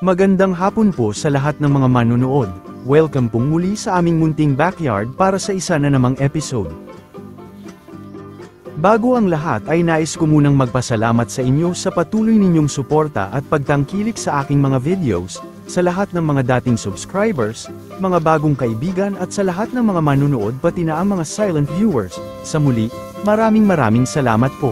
Magandang hapon po sa lahat ng mga manonood. Welcome pong muli sa aming munting backyard para sa isa na namang episode. Bago ang lahat ay nais ko munang magpasalamat sa inyo sa patuloy ninyong suporta at pagtangkilik sa aking mga videos, sa lahat ng mga dating subscribers, mga bagong kaibigan at sa lahat ng mga manonood pati na ang mga silent viewers. Sa muli, maraming salamat po.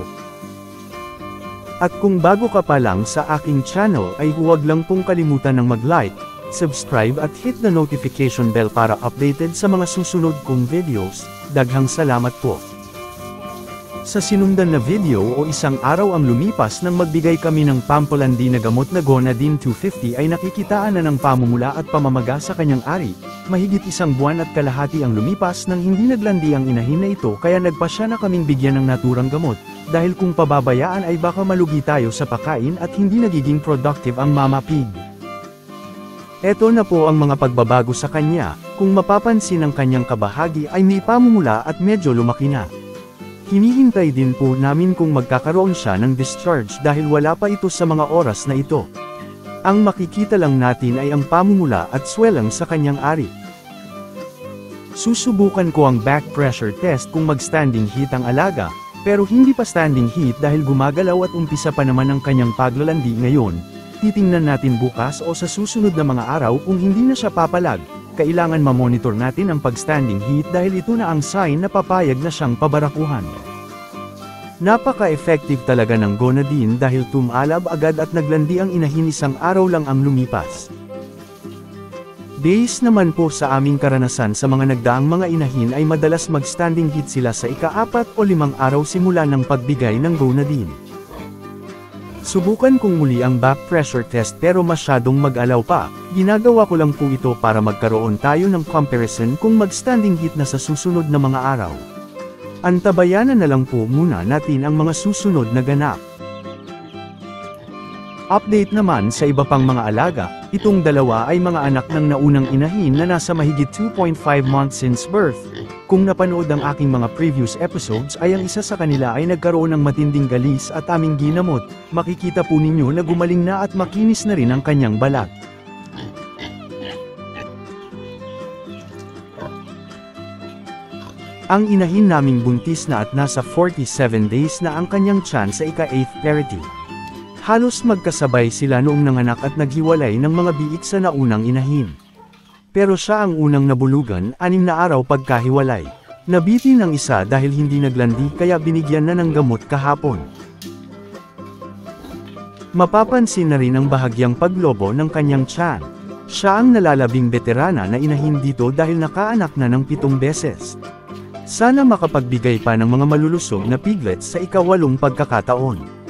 At kung bago ka pa lang sa aking channel ay huwag lang pong kalimutan ng mag-like, subscribe at hit the notification bell para updated sa mga susunod kong videos. Daghang salamat po. Sa sinundan na video o isang araw ang lumipas nang magbigay kami ng pampalandi na gamot na Gonadin 250 ay nakikitaan na ng pamumula at pamamaga sa kanyang ari. Mahigit isang buwan at kalahati ang lumipas nang hindi naglandi ang inahin na ito kaya nagpasya na kaming bigyan ng naturang gamot. Dahil kung pababayaan ay baka malugi tayo sa pagkain at hindi nagiging productive ang mama pig. Eto na po ang mga pagbabago sa kanya, kung mapapansin ang kanyang kabahagi ay may pamumula at medyo lumaki na. Hinihintay din po namin kung magkakaroon siya ng discharge dahil wala pa ito sa mga oras na ito. Ang makikita lang natin ay ang pamumula at swelling sa kanyang ari. Susubukan ko ang back pressure test kung mag-standing heat ang alaga, pero hindi pa standing heat dahil gumagalaw at umpisa pa naman ang kanyang paglalandi ngayon. Titingnan natin bukas o sa susunod na mga araw kung hindi na siya papalag. Kailangan mamonitor natin ang pag-standing heat dahil ito na ang sign na papayag na siyang pabarakuhan. Napaka-effective talaga ng Gonadin dahil tumalab agad at naglandi ang inahin isang araw lang ang lumipas. Based naman po sa aming karanasan sa mga nagdaang mga inahin ay madalas mag-standing heat sila sa ika-4 o 5 araw simula ng pagbigay ng Gonadin. Subukan kong muli ang back pressure test pero masyadong mag-alaw pa. Ginagawa ko lang po ito para magkaroon tayo ng comparison kung mag-standing heat na sa susunod na mga araw. Antabayanan na lang po muna natin ang mga susunod na ganap. Update naman sa iba pang mga alaga, itong dalawa ay mga anak ng naunang inahin na nasa mahigit 2.5 months since birth. Kung napanood ang aking mga previous episodes ay ang isa sa kanila ay nagkaroon ng matinding galis at aming ginamot, makikita po ninyo na gumaling na at makinis na rin ang kanyang balat. Ang inahin naming buntis na at nasa 47 days na ang kanyang tiyan sa ika-8th parity. Halos magkasabay sila noong nanganak at naghiwalay ng mga biik sa naunang inahin. Pero siya ang unang nabulugan, 6 na araw pagkahiwalay. Nabitin ang isa dahil hindi naglandi kaya binigyan na ng gamot kahapon. Mapapansin na rin ang bahagyang paglobo ng kanyang tiyan. Siya ang nalalabing veterana na inahin dito dahil nakaanak na ng 7 beses. Sana makapagbigay pa ng mga malulusog na piglets sa ika-8 pagkakataon.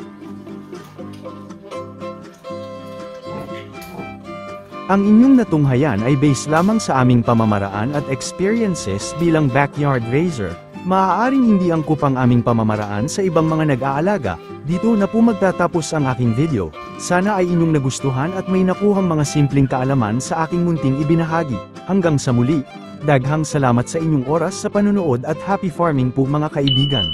Ang inyong natunghayan ay base lamang sa aming pamamaraan at experiences bilang backyard raiser. Maaaring hindi angkop ang aming pamamaraan sa ibang mga nag-aalaga. Dito na po magtatapos ang aking video. Sana ay inyong nagustuhan at may nakuhang mga simpleng kaalaman sa aking munting ibinahagi. Hanggang sa muli, daghang salamat sa inyong oras sa panonood at happy farming po mga kaibigan.